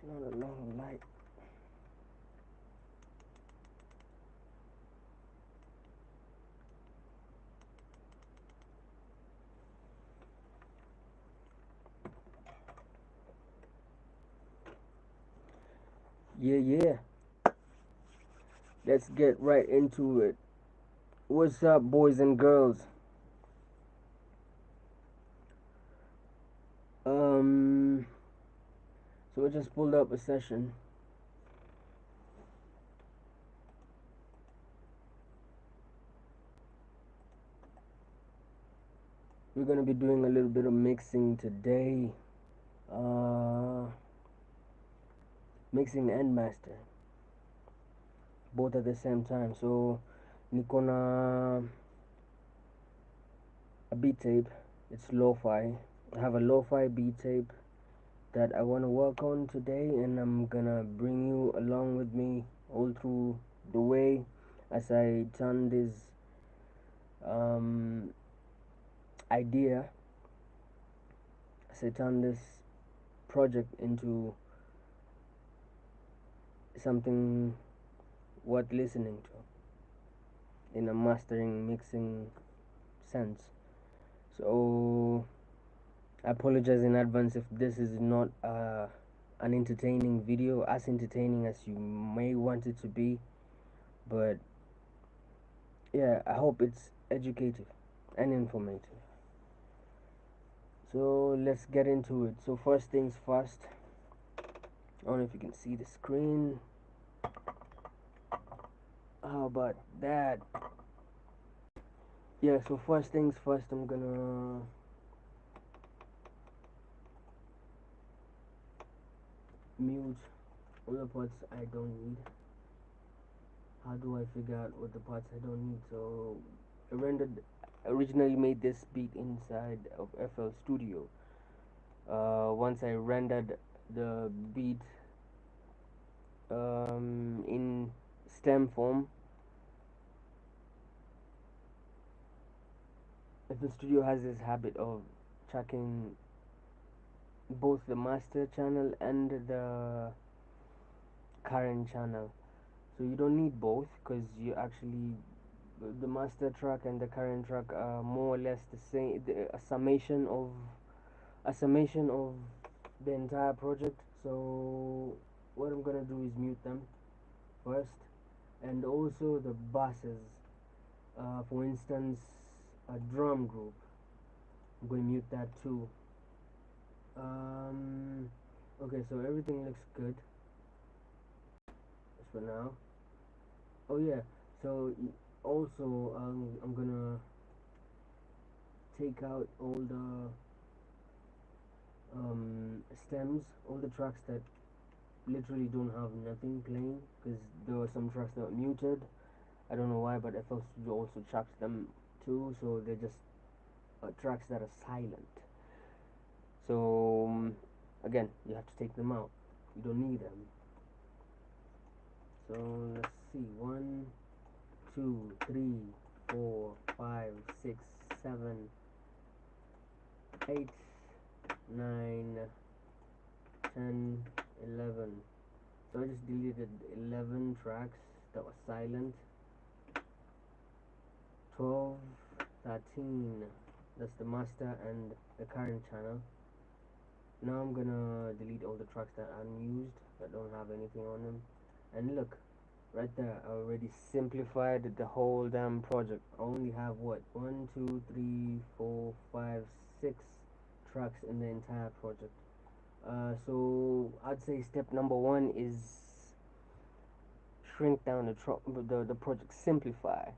Not a long light. Yeah. Let's get right into it. What's up, boys and girls? Um, so I just pulled up a session. We're gonna be doing a little bit of mixing today. Uh, Mixing and master, both at the same time. So, niko na a beat tape. It's lo-fi. I have a lo-fi beat tape that I want to work on today, and I'm gonna bring you along with me all through the way as I turn this um, idea, as I turn this project into something worth listening to in a mastering, mixing sense. So I apologize in advance if this is not an entertaining video, as entertaining as you may want it to be, but yeah, I hope it's educative and informative. So let's get into it. So first things first, I don't know if you can see the screen. How about that? Yeah, so first things first, I'm gonna mute all the parts I don't need. How do I figure out what the parts I don't need? So originally made this beat inside of FL Studio. Once I rendered the beat in stem form, FL Studio has this habit of tracking both the master channel and the current channel. So you don't need both, because you actually, the master track and the current track are more or less the same, a summation of the entire project. So what I'm gonna do is mute them first, and also the basses. For instance, a drum group, I'm going to mute that too. um okay, so everything looks good as for now. Oh yeah, so also I'm gonna take out all the stems, all the tracks that literally don't have nothing playing, because there were some tracks that were muted. I don't know why, but FL Studio also tracks them too, so they're just tracks that are silent. So again, you have to take them out. You don't need them. So let's see, 1, 2, 3, 4, 5, 6, 7, 8, 9, 10, 11. So I just deleted 11 tracks that were silent. 12, 13, that's the master and the current channel. Now I'm gonna delete all the tracks that are unused, that don't have anything on them. And look, right there, I already simplified the whole damn project. I only have what, 1, 2, 3, 4, 5, 6 tracks in the entire project. So I'd say step number one is shrink down the project, simplify.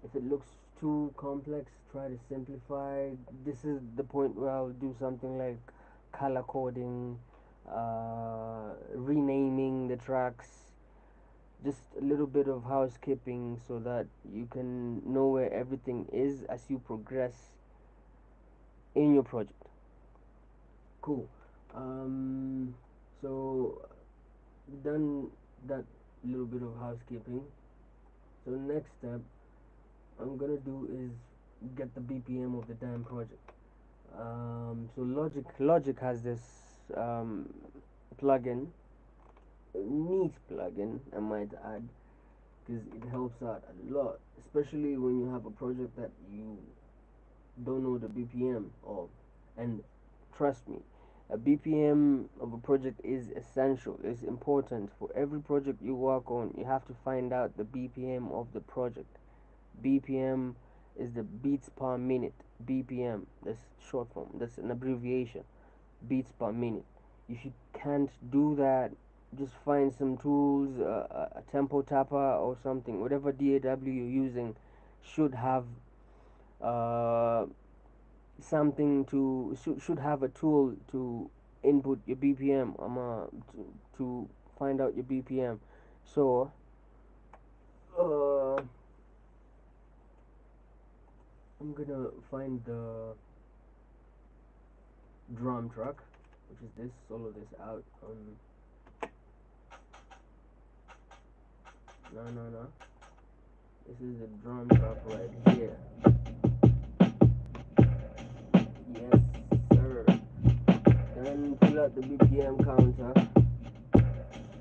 If it looks too complex, try to simplify. This is the point where I'll do something like color coding, renaming the tracks, just a little bit of housekeeping so that you can know where everything is as you progress in your project. Cool. So done that little bit of housekeeping. So next step I'm gonna do is get the BPM of the damn project. So Logic has this plugin neat plugin, I might add, because it helps out a lot, especially when you have a project that you don't know the BPM of. And trust me, a BPM of a project is essential, is important for every project you work on. You have to find out the BPM of the project. BPM is the beats per minute. BPM, that's short form, that's an abbreviation. Beats per minute. If you can't do that, just find some tools, a tempo tapper or something. Whatever DAW you're using should have uh, something to should have a tool to input your BPM, to find out your BPM. So uh, I'm gonna find the drum track, which is this. Solo this out. No. This is the drum track right here. Yes, sir. Then pull out the BPM counter.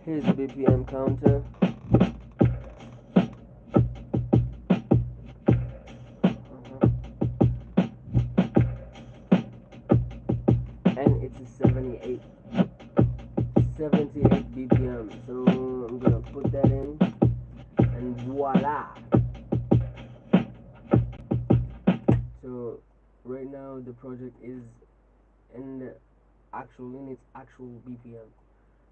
Here's the BPM counter. And it's a 78 BPM. So I'm gonna put that in, and voila. So right now the project is in its actual BPM.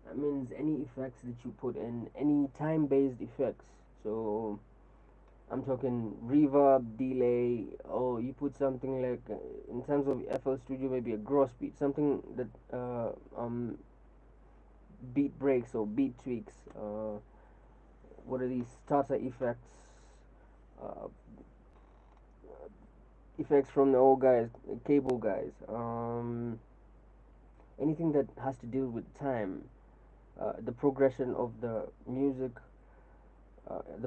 That means any effects that you put in, any time-based effects. So I'm talking reverb, delay, or you put something like, in terms of FL Studio, maybe a gross beat, something that beat breaks or beat tweaks. What are these starter effects? Uh, Effects from the old guys, cable guys. Anything that has to deal with time, the progression of the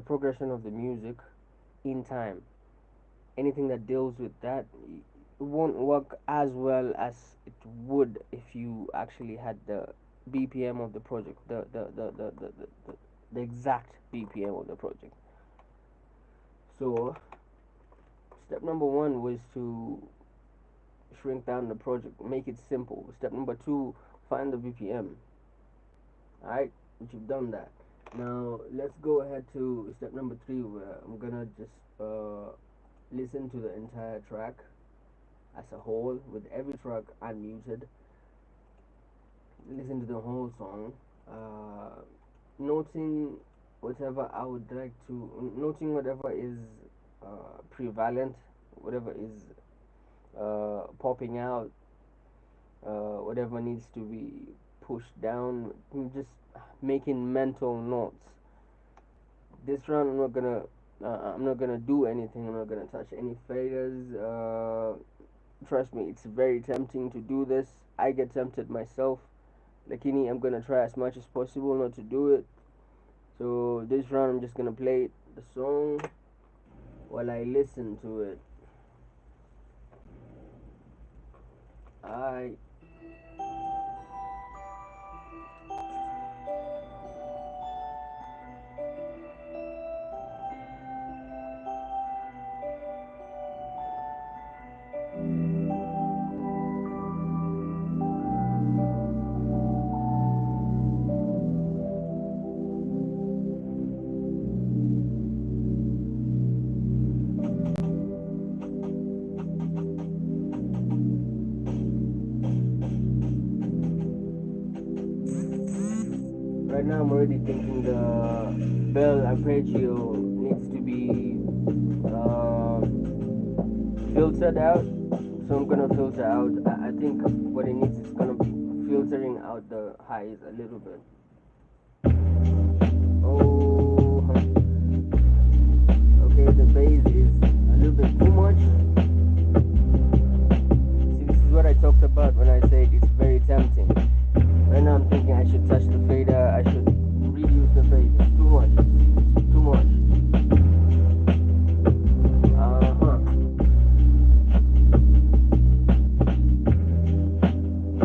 progression of the music in time. Anything that deals with that won't work as well as it would if you actually had the BPM of the project, the exact BPM of the project. So step number one was to shrink down the project, make it simple. Step number two, find the BPM. Alright, but you've done that. Now let's go ahead to step number three, where I'm gonna just listen to the entire track as a whole, with every track unmuted. Listen to the whole song, noting whatever I would like to, noting whatever is prevalent, whatever is popping out, whatever needs to be pushed down. Just making mental notes. This round I'm not gonna do anything. I'm not gonna touch any faders. Trust me, it's very tempting to do this. I get tempted myself. Lakini, I'm gonna try as much as possible not to do it. So this round I'm just gonna play the song while I listen to it. I Right now I'm already thinking the bell arpeggio needs to be uh, filtered out. So I'm gonna filter out. I think what it needs is gonna be filtering out the highs a little bit. Oh, okay, the bass is a little bit too much. See, this is what I talked about when I said it's very tempting. Right now I'm thinking I should touch the fader, I should reduce the bass. It's too much. It's too much.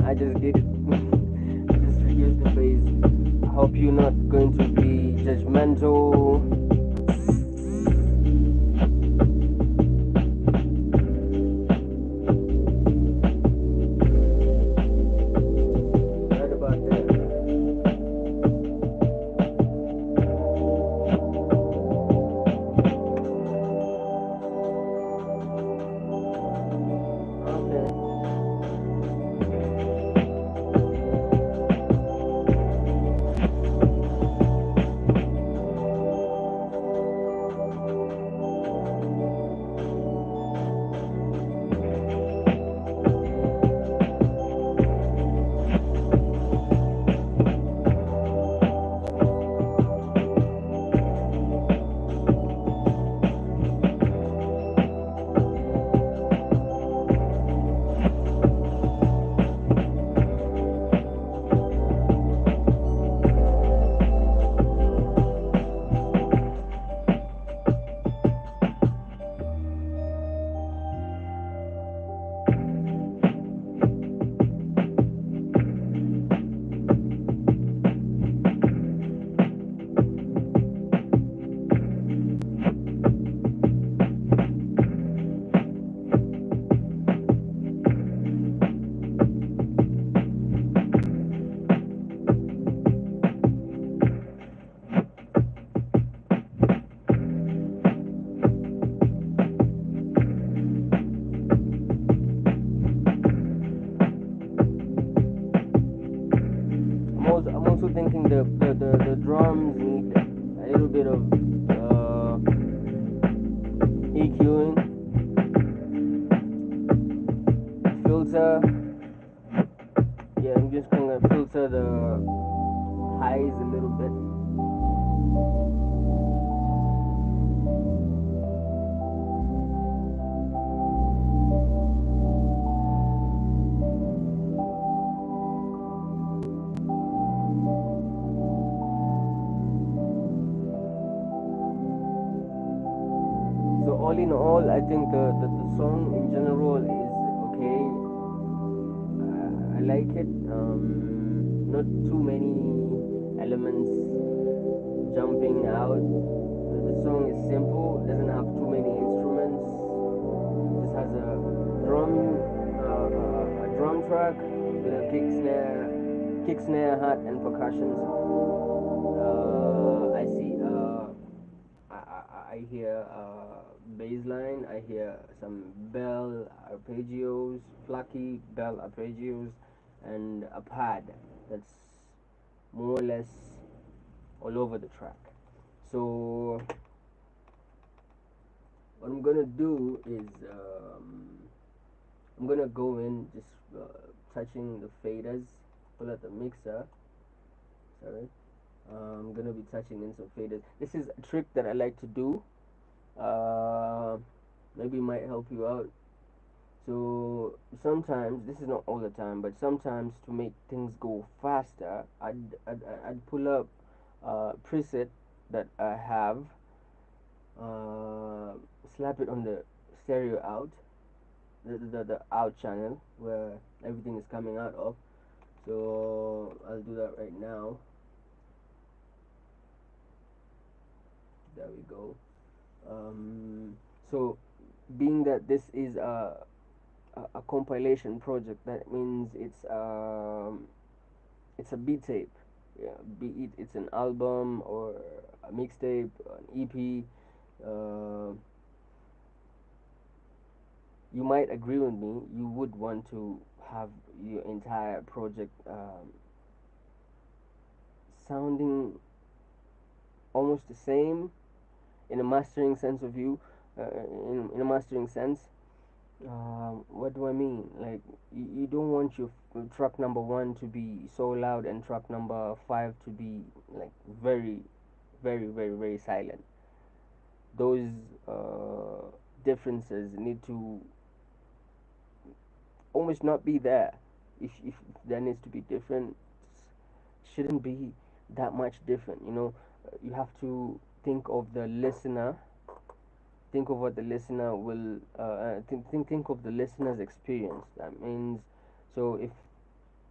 I just did it. I just reduced the bass hope you're not going to be judgmental. Right about that. Okay. I'm also thinking the drums need a little bit of EQing, filter. Yeah, I'm just gonna filter the highs a little bit. So all in all, I think the song in general is okay. I like it. Not too many elements jumping out. The song is simple. Doesn't have too many instruments. Just has a drum track with a kick snare, hat, and percussions. I see. I hear bass line. I hear some bell arpeggios, plucky bell arpeggios, and a pad that's more or less all over the track. So what I'm gonna do is I'm gonna go in just touching the faders. Pull out the mixer. Sorry. I'm gonna be touching in some faders. This is a trick that I like to do. Uh, Maybe might help you out. So sometimes, this is not all the time, but sometimes to make things go faster, I'd pull up preset that I have, uh, slap it on the stereo out, the out channel where everything is coming out of. So I'll do that right now. There we go. So being that this is a compilation project, that means it's a beat tape. Yeah, be it it's an album or a mixtape, an EP. Uh, you might agree with me. You would want to have your entire project sounding almost the same in a mastering sense of you. In a mastering sense, what do I mean? Like you don't want your track number one to be so loud and track number five to be like very, very, very, very silent. Those uh, differences need to almost not be there. If there needs to be different, shouldn't be that much different. You have to think of the listener. Think of what the listener will think of the listener's experience. That means, so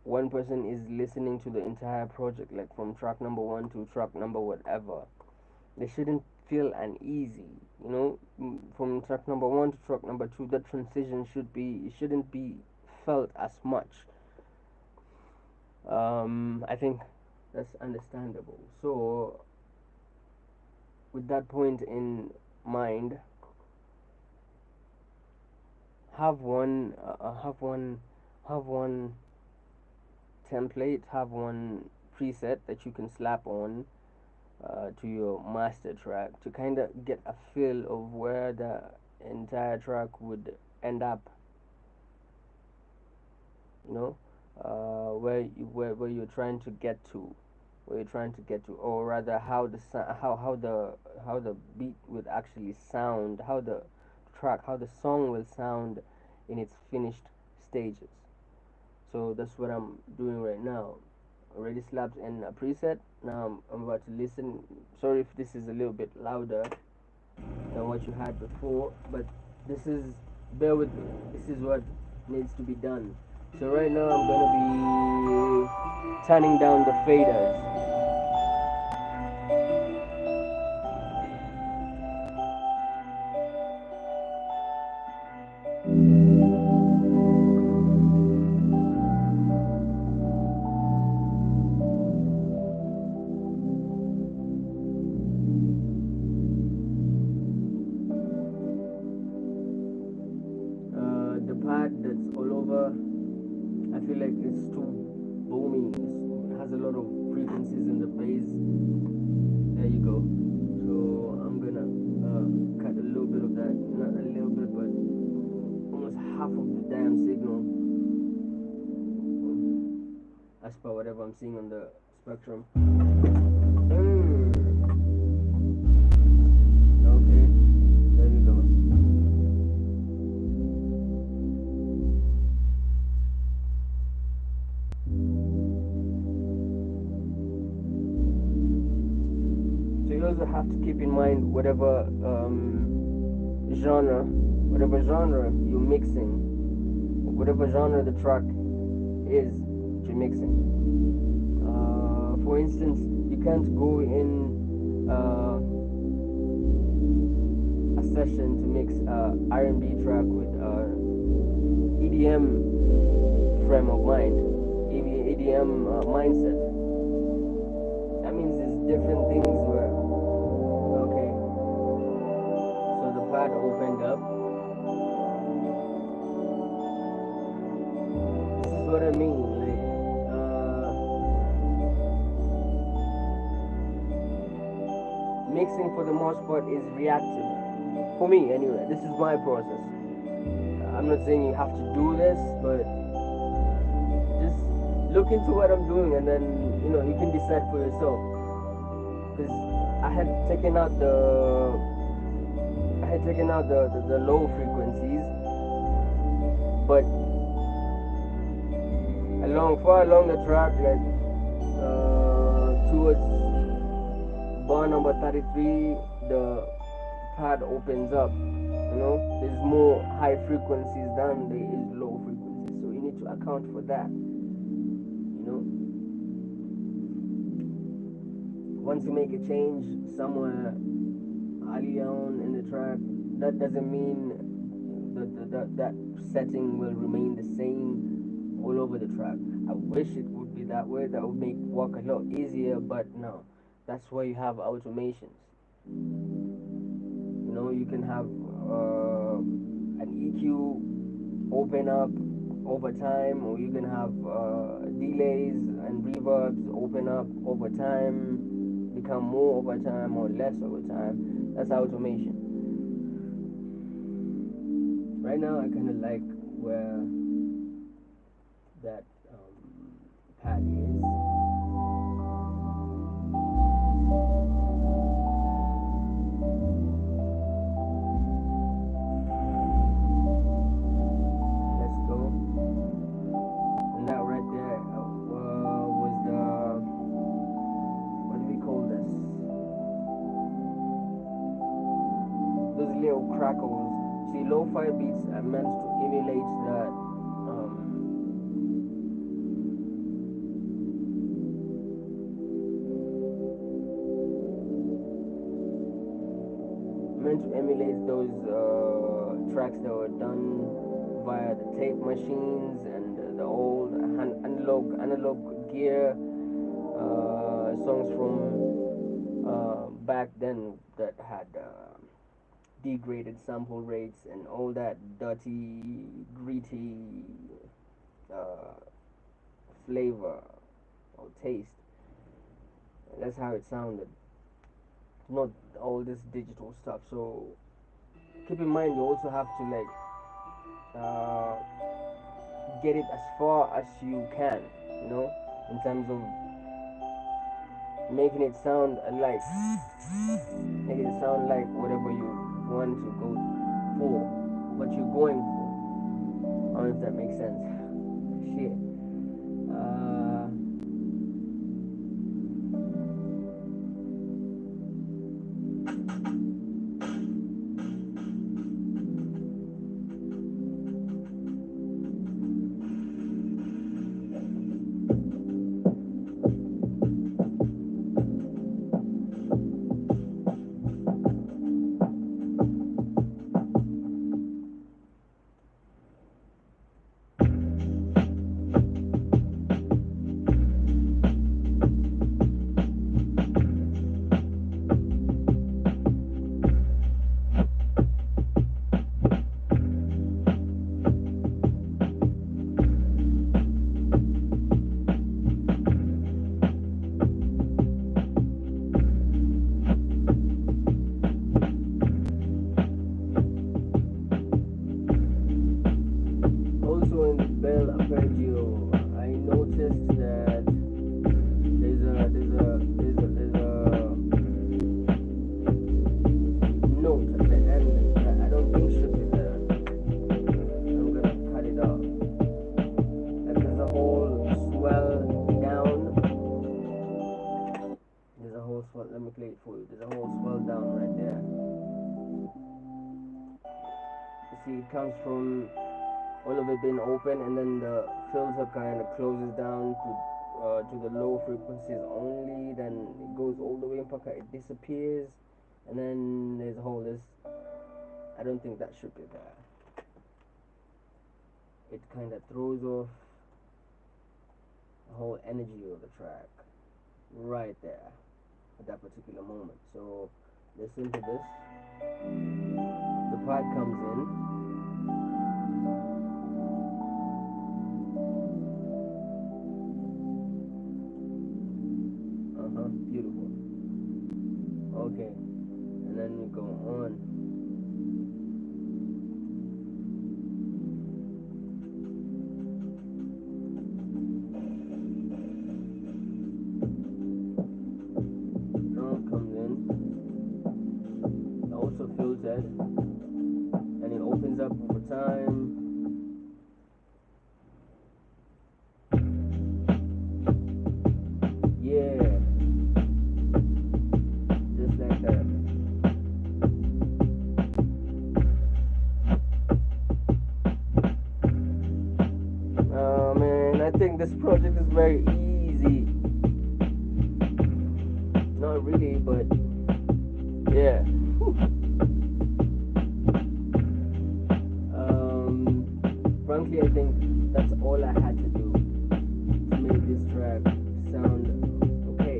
one person is listening to the entire project, like from track number one to track number whatever, they shouldn't feel uneasy. From track number one to track number two, that transition shouldn't be felt as much. I think that's understandable. So, with that point in mind, have one, have one template, have one preset that you can slap on to your master track to kind of get a feel of where the entire track would end up. You know, where you're trying to get to, or rather how the beat would actually sound, how the song will sound in its finished stages. So that's what I'm doing right now. Already slapped in a preset. Now I'm about to listen. Sorry if this is a little bit louder than what you had before, but bear with me. This is what needs to be done. So right now I'm gonna be turning down the faders. The part that's all over, I feel like it's too boomy. It has a lot of frequencies in the bass. There you go. So I'm gonna cut a little bit of that, not a little bit, but almost half of the damn signal, as per whatever I'm seeing on the spectrum. Okay, there you go. So you also have to keep in mind whatever genre you're mixing, whatever genre the track is you're mixing. For instance, you can't go in a session to mix a R&B track with EDM frame of mind, EDM mindset. That means there's different things where, okay, so the pad opened up. This is what I mean, like, mixing for the most part is reactive. For me, anyway, this is my process. I'm not saying you have to do this, but just look into what I'm doing and then, you can decide for yourself. Because I had taken out the low frequencies, but far along the track, like towards bar number 33, the pad opens up. There's more high frequencies than there is low frequencies, so you need to account for that. Once you make a change somewhere early on in the track, that doesn't mean that setting will remain the same all over the track. I wish it would be that way. That would make work a lot easier, but no. That's why you have automations. You can have an EQ open up over time, or you can have delays and reverbs open up over time, become more over time or less over time. That's automation. Right now, I kind of like where that pad is. Let's go. And that right there was what do we call this? Those little crackles. See, lo-fi beats are meant to emulate that trying to emulate those tracks that were done via the tape machines and the old analog gear songs from back then that had degraded sample rates and all that dirty, gritty uh, flavor or taste. That's how it sounded. Not all this digital stuff. So keep in mind, you also have to like uh, get it as far as you can. You know, in terms of making it sound alike, making it sound like whatever you want to go for, what you're going for. I don't know if that makes sense. Shit. Uh, Also in the bell arpeggio, I noticed that there's a note at the end that I don't think should be there. I'm gonna cut it off. Like there's a whole swell down. There's a whole swell. Let me play it for you. There's a whole swell down right there. You see, it comes from all of it being open, and then the filter kind of closes down to the low frequencies only. Then it goes all the way in pocket, it disappears, and then there's a whole this. I don't think that should be there. It kind of throws off the whole energy of the track right there at that particular moment. So listen to this. The part comes in. Beautiful. Okay, and then we go on. Drum comes in, also filtered, and it opens up over time. Yeah, just like that. Man, I think this project is very easy. Not really, but yeah. Frankly, I think that's all I had to do to make this track sound okay.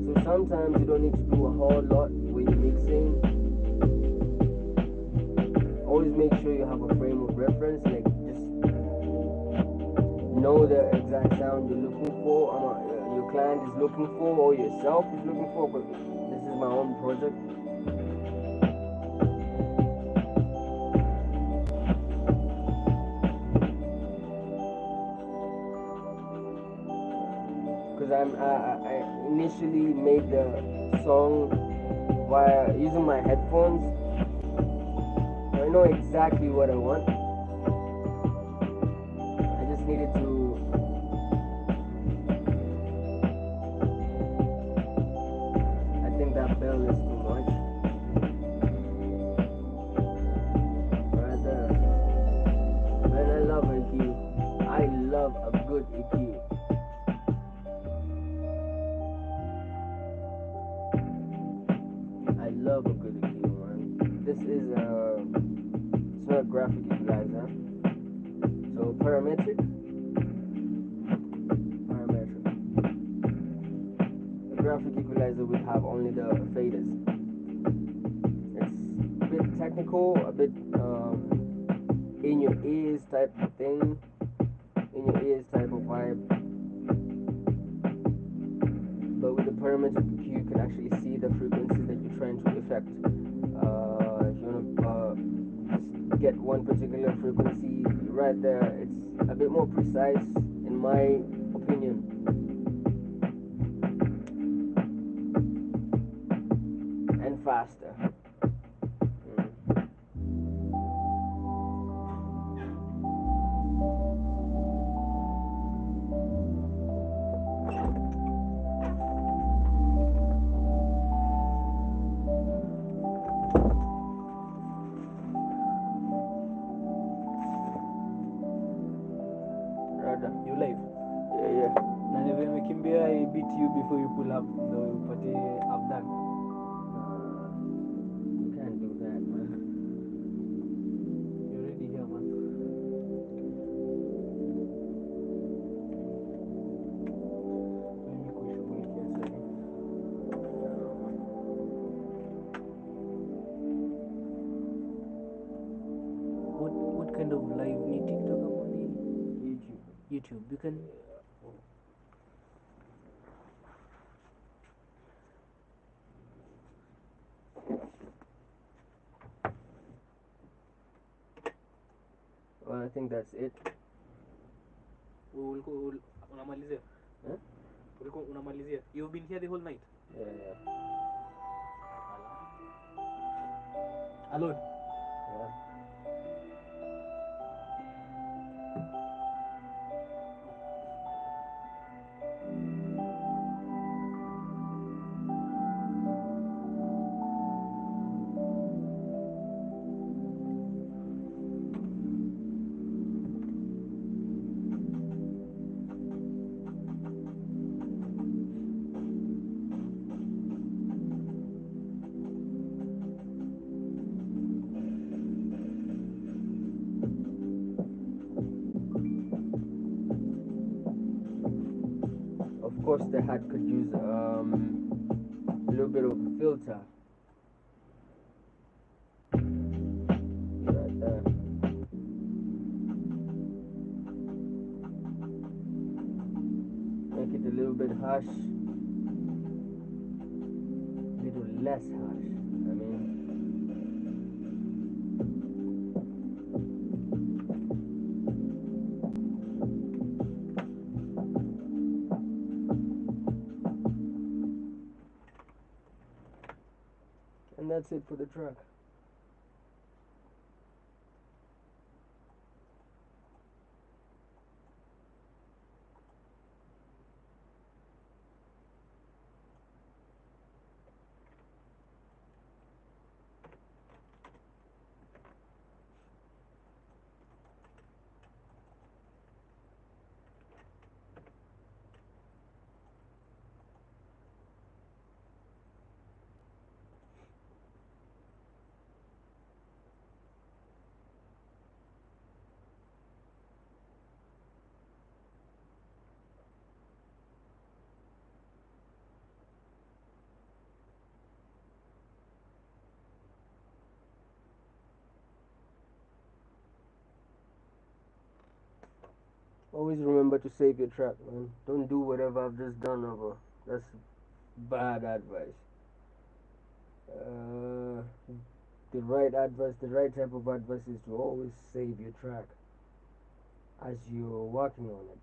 So sometimes you don't need to do a whole lot when you're mixing. Always make sure you have a frame of reference, like just know the exact sound you're looking for, your client is looking for, or yourself is looking for. But this is my own project. Because I initially made the song via using my headphones. I know exactly what I want. I just needed to I think that bell is too much. Right there. Man, I love EQ. I love a good EQ. parametric. The graphic equalizer will have only the faders. It's a bit technical, a bit in your ears type of thing, in your ears type of vibe. But with the parametric EQ, you can actually see the frequency that you're trying to affect. If you want to just get one particular frequency right there, it's a bit more precise, in my opinion. And faster. You live? Yeah. Na nimekimbia I beat you before you pull up ndo upate up done. You can't do that, man. You're already here, man. Mimi kushughulikia sasa. What kind of live ni TikTok ama ni YouTube. YouTube? You can Well, I think that's it. ulikuwa unamalizia? Ulikuwa unamalizia? You've been here the whole night? Yeah. Alone? Yeah. Of course, the hat could use a little bit of filter. Right there. Make it a little bit harsh, a little less harsh. I mean, and that's it for the track. Always remember to save your track, man. Don't do whatever I've just done over. That's bad advice. The right advice, the right type of advice is to always save your track as you're working on it.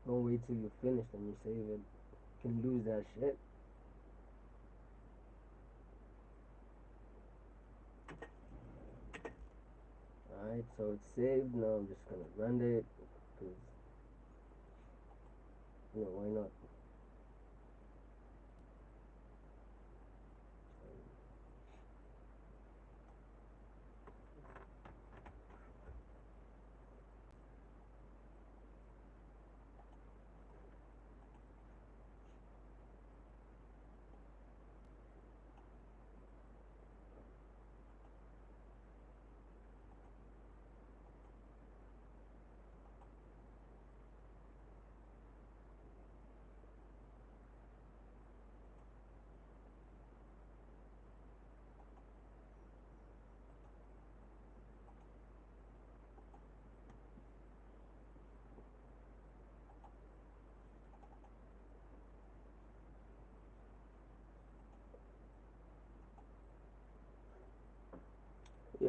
Don't wait till you're finished and you save it. You can lose that shit. Alright, so it's saved. Now I'm just gonna run it because, why not?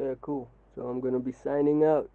Yeah, cool. So I'm gonna be signing out.